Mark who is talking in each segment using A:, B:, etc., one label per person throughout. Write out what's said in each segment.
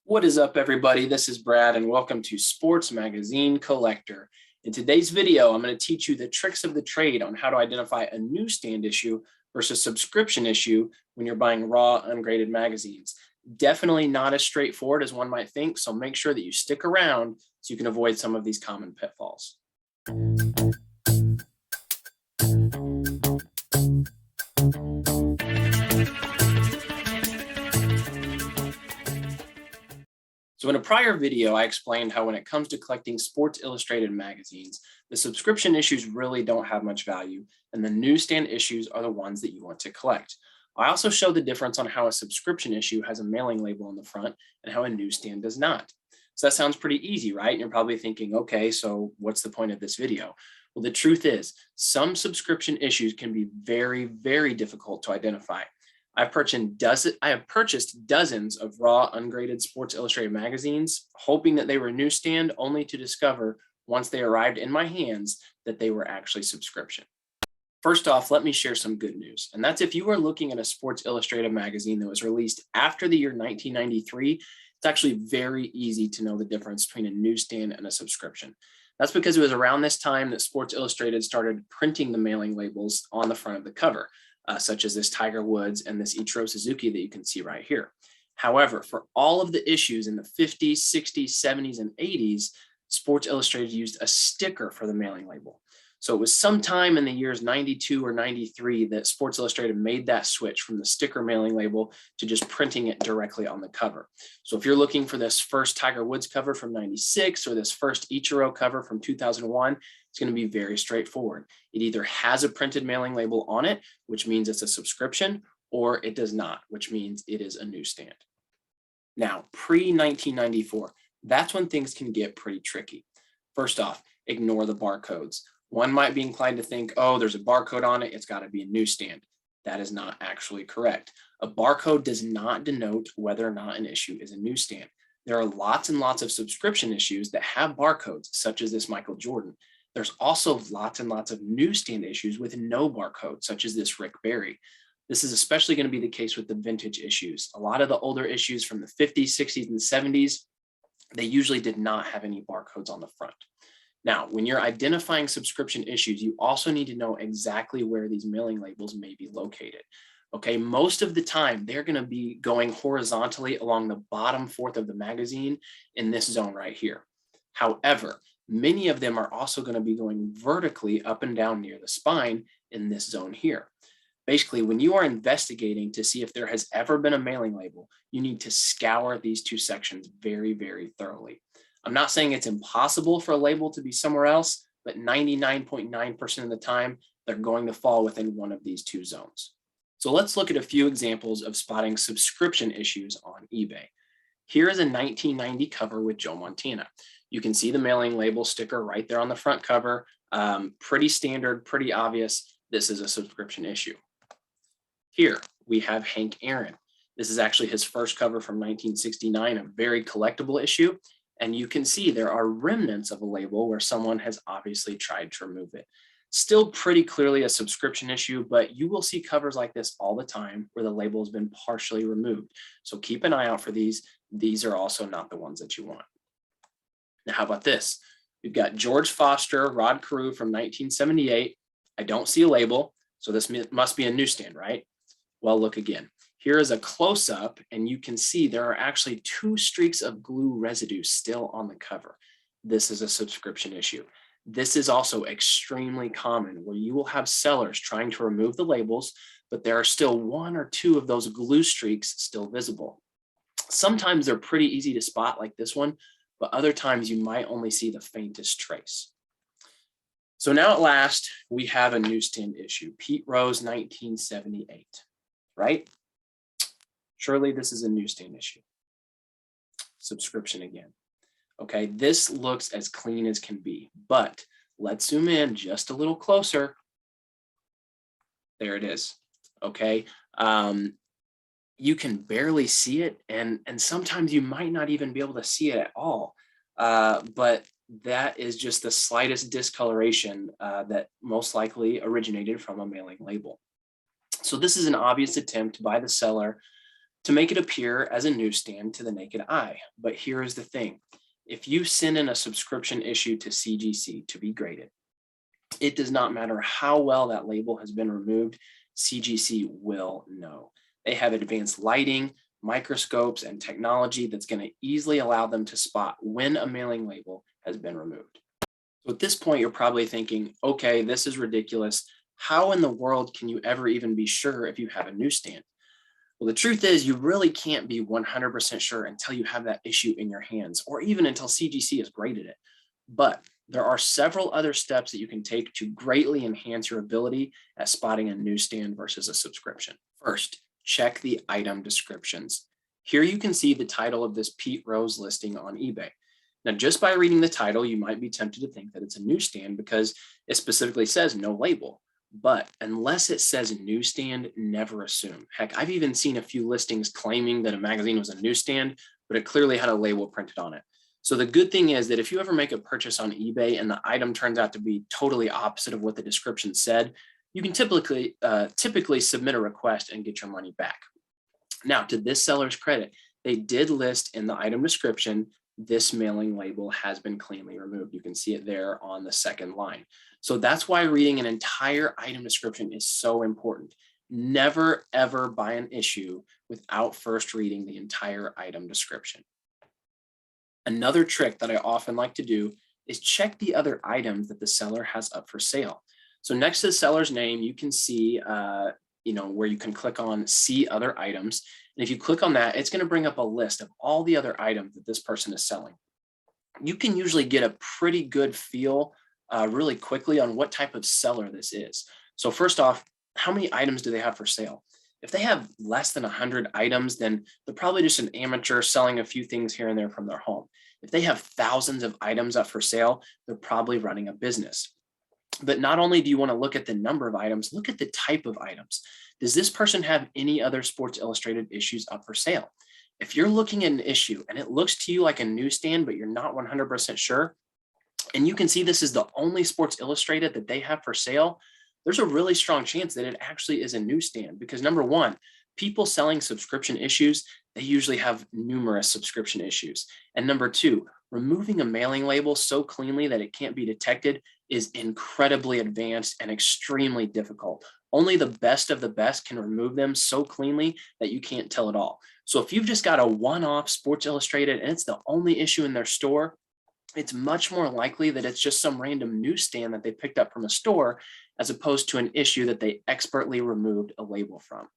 A: What is up, everybody? This is Brad, and welcome to Sports Magazine Collector. In today's video, I'm going to teach you the tricks of the trade on how to identify a newsstand issue versus subscription issue when you're buying raw, ungraded magazines. Definitely not as straightforward as one might think, so make sure that you stick around so you can avoid some of these common pitfalls. So in a prior video, I explained how when it comes to collecting Sports Illustrated magazines, the subscription issues really don't have much value, and the newsstand issues are the ones that you want to collect. I also showed the difference on how a subscription issue has a mailing label on the front and how a newsstand does not. So that sounds pretty easy, right? And you're probably thinking, okay, so what's the point of this video? Well, the truth is, some subscription issues can be very, very difficult to identify. I have purchased dozens of raw, ungraded Sports Illustrated magazines, hoping that they were newsstand, only to discover once they arrived in my hands that they were actually subscription. First off, let me share some good news. And that's if you are looking at a Sports Illustrated magazine that was released after the year 1993, it's actually very easy to know the difference between a newsstand and a subscription. That's because it was around this time that Sports Illustrated started printing the mailing labels on the front of the cover. Such as this Tiger Woods and this Ichiro Suzuki that you can see right here. However, for all of the issues in the 50s, 60s, 70s, and 80s, Sports Illustrated used a sticker for the mailing label. So it was sometime in the years 92 or 93 that Sports Illustrated made that switch from the sticker mailing label to just printing it directly on the cover. So if you're looking for this first Tiger Woods cover from 96 or this first Ichiro cover from 2001, it's going to be very straightforward. It either has a printed mailing label on it, which means it's a subscription, or it does not, which means it is a newsstand. Now, pre-1994, that's when things can get pretty tricky. First off, ignore the barcodes. One might be inclined to think, oh, there's a barcode on it, it's got to be a newsstand. That is not actually correct. A barcode does not denote whether or not an issue is a newsstand. There are lots and lots of subscription issues that have barcodes, such as this Michael Jordan. There's also lots and lots of newsstand issues with no barcode, such as this Rick Barry. This is especially going to be the case with the vintage issues. A lot of the older issues from the 50s, 60s, and 70s, they usually did not have any barcodes on the front. Now, when you're identifying subscription issues, you also need to know exactly where these mailing labels may be located. Okay, most of the time, they're going to be going horizontally along the bottom fourth of the magazine in this zone right here. However, many of them are also going to be going vertically up and down near the spine in this zone here. Basically, when you are investigating to see if there has ever been a mailing label, you need to scour these two sections very, very thoroughly. I'm not saying it's impossible for a label to be somewhere else, but 99.9% of the time, they're going to fall within one of these two zones. So let's look at a few examples of spotting subscription issues on eBay. Here is a 1990 cover with Joe Montana. You can see the mailing label sticker right there on the front cover. Pretty standard, pretty obvious. This is a subscription issue. Here we have Hank Aaron. This is actually his first cover from 1969, a very collectible issue. And you can see there are remnants of a label where someone has obviously tried to remove it. Still pretty clearly a subscription issue, but you will see covers like this all the time where the label has been partially removed. So keep an eye out for these. These are also not the ones that you want. Now, how about this? We've got George Foster, Rod Carew from 1978. I don't see a label, so this must be a newsstand, right? Well, look again. Here is a close-up, and you can see there are actually two streaks of glue residue still on the cover. This is a subscription issue. This is also extremely common where you will have sellers trying to remove the labels, but there are still one or two of those glue streaks still visible. Sometimes they're pretty easy to spot like this one, but other times you might only see the faintest trace. So now at last, we have a newsstand issue, Pete Rose, 1978, right? Surely this is a newsstand issue. Subscription again. Okay, this looks as clean as can be, but let's zoom in just a little closer. There it is, okay? You can barely see it, and sometimes you might not even be able to see it at all, but that is just the slightest discoloration that most likely originated from a mailing label. So this is an obvious attempt by the seller to make it appear as a newsstand to the naked eye. But here is the thing. If you send in a subscription issue to CGC to be graded, it does not matter how well that label has been removed, CGC will know. They have advanced lighting, microscopes, and technology that's going to easily allow them to spot when a mailing label has been removed. So at this point, you're probably thinking, okay, this is ridiculous. How in the world can you ever even be sure if you have a newsstand? Well, the truth is you really can't be 100% sure until you have that issue in your hands, or even until CGC has graded it. But there are several other steps that you can take to greatly enhance your ability at spotting a newsstand versus a subscription. First, check the item descriptions. Here you can see the title of this Pete Rose listing on eBay. Now, just by reading the title, you might be tempted to think that it's a newsstand because it specifically says no label. But unless it says newsstand, never assume. Heck, I've even seen a few listings claiming that a magazine was a newsstand, but it clearly had a label printed on it. So the good thing is that if you ever make a purchase on eBay and the item turns out to be totally opposite of what the description said, you can typically submit a request and get your money back. Now, to this seller's credit, they did list in the item description, this mailing label has been cleanly removed. You can see it there on the second line. So that's why reading an entire item description is so important. Never, ever buy an issue without first reading the entire item description. Another trick that I often like to do is check the other items that the seller has up for sale. So next to the seller's name, you can see where you can click on see other items. And if you click on that, it's going to bring up a list of all the other items that this person is selling. You can usually get a pretty good feel really quickly on what type of seller this is. So first off, how many items do they have for sale? If they have less than 100 items, then they're probably just an amateur selling a few things here and there from their home. If they have thousands of items up for sale, they're probably running a business. But not only do you want to look at the number of items, look at the type of items. Does this person have any other Sports Illustrated issues up for sale? If you're looking at an issue and it looks to you like a newsstand, but you're not 100% sure, and you can see this is the only Sports Illustrated that they have for sale, there's a really strong chance that it actually is a newsstand because number one, people selling subscription issues, they usually have numerous subscription issues. And number two, removing a mailing label so cleanly that it can't be detected is incredibly advanced and extremely difficult. Only the best of the best can remove them so cleanly that you can't tell at all. So if you've just got a one-off Sports Illustrated and it's the only issue in their store, it's much more likely that it's just some random newsstand that they picked up from a store as opposed to an issue that they expertly removed a label from.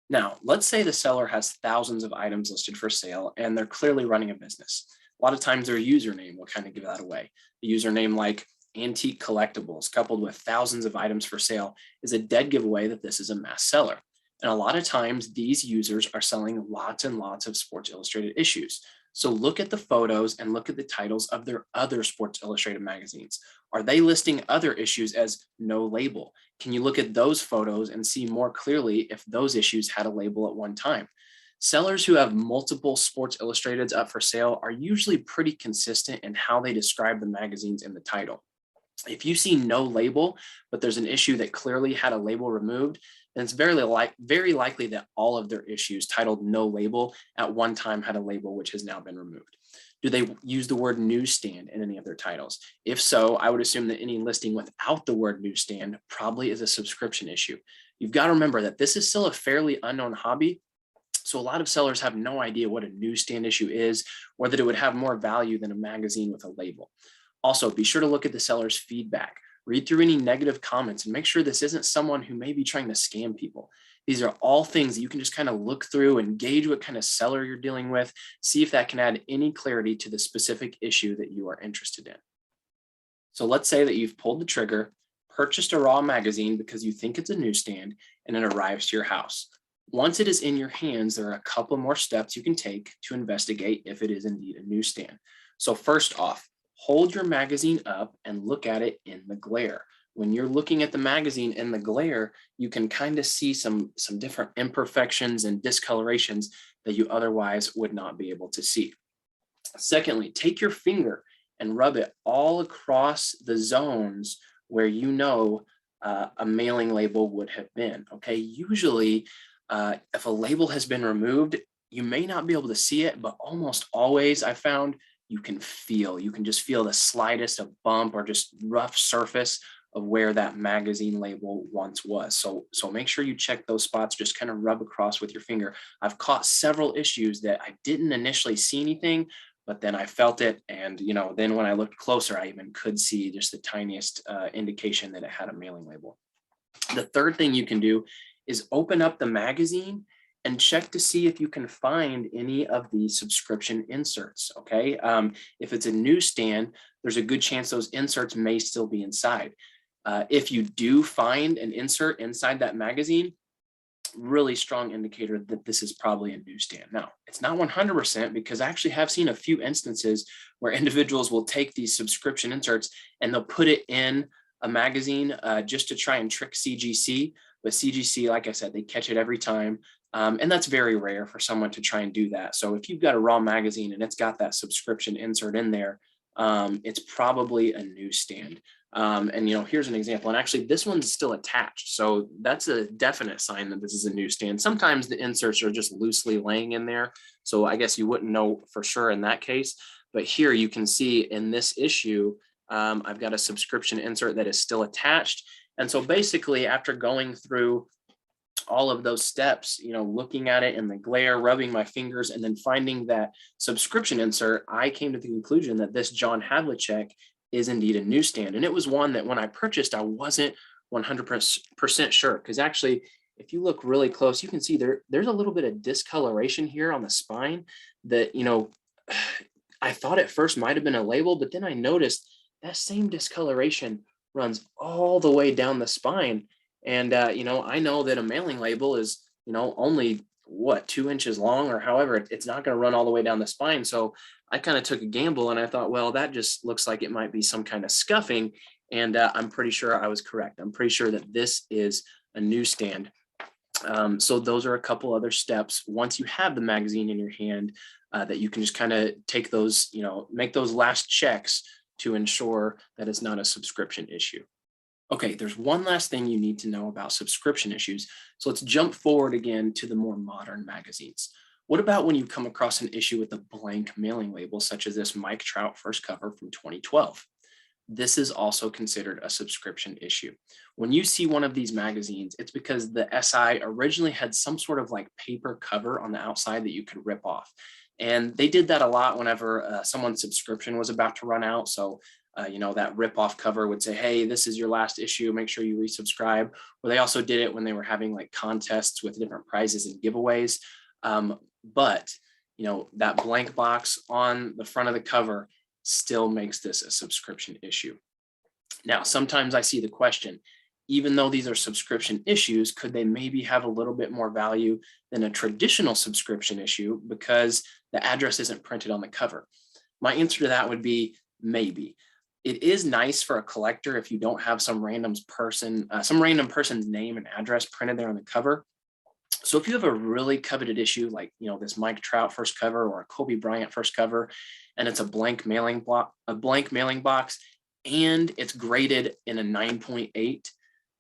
A: Now, let's say the seller has thousands of items listed for sale and they're clearly running a business. A lot of times their username will kind of give that away. The username like antique collectibles coupled with thousands of items for sale is a dead giveaway that this is a mass seller. And a lot of times these users are selling lots and lots of Sports Illustrated issues. So look at the photos and look at the titles of their other Sports Illustrated magazines. Are they listing other issues as no label? Can you look at those photos and see more clearly if those issues had a label at one time? Sellers who have multiple Sports Illustrateds up for sale are usually pretty consistent in how they describe the magazines in the title. If you see no label, but there's an issue that clearly had a label removed, then it's very likely that all of their issues titled no label at one time had a label which has now been removed. Do they use the word newsstand in any of their titles? If so, I would assume that any listing without the word newsstand probably is a subscription issue. You've got to remember that this is still a fairly unknown hobby. So a lot of sellers have no idea what a newsstand issue is, or that it would have more value than a magazine with a label. Also, be sure to look at the seller's feedback. Read through any negative comments and make sure this isn't someone who may be trying to scam people. These are all things that you can just kind of look through and gauge what kind of seller you're dealing with, see if that can add any clarity to the specific issue that you are interested in. So let's say that you've pulled the trigger, purchased a raw magazine because you think it's a newsstand, and it arrives to your house. Once it is in your hands, there are a couple more steps you can take to investigate if it is indeed a newsstand. So first off, hold your magazine up and look at it in the glare. When you're looking at the magazine in the glare, you can kind of see some different imperfections and discolorations that you otherwise would not be able to see. Secondly, take your finger and rub it all across the zones where you know a mailing label would have been. Okay, usually If a label has been removed, you may not be able to see it, but almost always I found you can just feel the slightest of bump or just rough surface of where that magazine label once was. So make sure you check those spots, just kind of rub across with your finger. I've caught several issues that I didn't initially see anything, but then I felt it. And, then when I looked closer, I even could see just the tiniest indication that it had a mailing label. The third thing you can do is open up the magazine and check to see if you can find any of the subscription inserts. Okay. If it's a newsstand, there's a good chance those inserts may still be inside. If you do find an insert inside that magazine, really strong indicator that this is probably a newsstand. Now, it's not 100% because I actually have seen a few instances where individuals will take these subscription inserts and they'll put it in a magazine just to try and trick CGC. But CGC, like I said, they catch it every time. And that's very rare for someone to try and do that. So if you've got a raw magazine and it's got that subscription insert in there, it's probably a newsstand. And here's an example. And actually, this one's still attached. So that's a definite sign that this is a newsstand. Sometimes the inserts are just loosely laying in there. So I guess you wouldn't know for sure in that case. But here you can see in this issue, I've got a subscription insert that is still attached. And so basically, after going through all of those steps, looking at it in the glare, rubbing my fingers, and then finding that subscription insert, I came to the conclusion that this John Havlicek is indeed a newsstand. And it was one that when I purchased, I wasn't 100% sure. Because actually, if you look really close, you can see there's a little bit of discoloration here on the spine that, I thought at first might have been a label, but then I noticed that same discoloration runs all the way down the spine. And, I know that a mailing label is, only 2 inches long or however, it's not going to run all the way down the spine. So I kind of took a gamble and I thought, well, that just looks like it might be some kind of scuffing. And I'm pretty sure I was correct. I'm pretty sure that this is a newsstand. So those are a couple other steps once you have the magazine in your hand that you can just kind of take those, make those last checks to ensure that it's not a subscription issue. Okay, there's one last thing you need to know about subscription issues. So let's jump forward again to the more modern magazines. What about when you come across an issue with a blank mailing label, such as this Mike Trout first cover from 2012? This is also considered a subscription issue. When you see one of these magazines, it's because the SI originally had some sort of like paper cover on the outside that you could rip off. And they did that a lot whenever someone's subscription was about to run out. So that rip-off cover would say, hey, this is your last issue, make sure you resubscribe. Or they also did it when they were having like contests with different prizes and giveaways. But that blank box on the front of the cover still makes this a subscription issue. Now, sometimes I see the question, even though these are subscription issues, could they maybe have a little bit more value than a traditional subscription issue because the address isn't printed on the cover? My answer to that would be maybe. It is nice for a collector if you don't have some random person's name and address printed there on the cover. So if you have a really coveted issue like this Mike Trout first cover or a Kobe Bryant first cover, and it's a blank mailing box, and it's graded in a 9.8,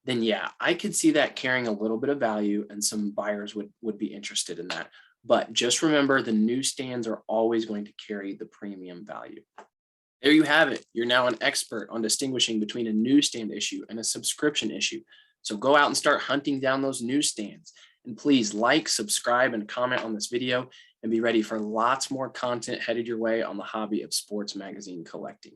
A: then yeah, I could see that carrying a little bit of value, and some buyers would be interested in that. But just remember, the newsstands are always going to carry the premium value. There you have it. You're now an expert on distinguishing between a newsstand issue and a subscription issue. So go out and start hunting down those newsstands. And please like, subscribe, and comment on this video, and be ready for lots more content headed your way on the hobby of sports magazine collecting.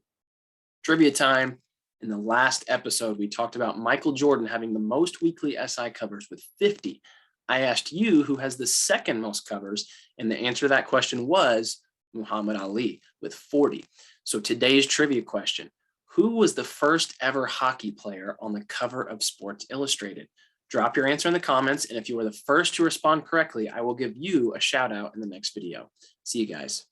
A: Trivia time. In the last episode, we talked about Michael Jordan having the most weekly SI covers with 50. I asked you who has the second most covers, and the answer to that question was Muhammad Ali with 40. So today's trivia question: who was the first ever hockey player on the cover of Sports Illustrated? Drop your answer in the comments, and if you were the first to respond correctly, I will give you a shout out in the next video. See you guys.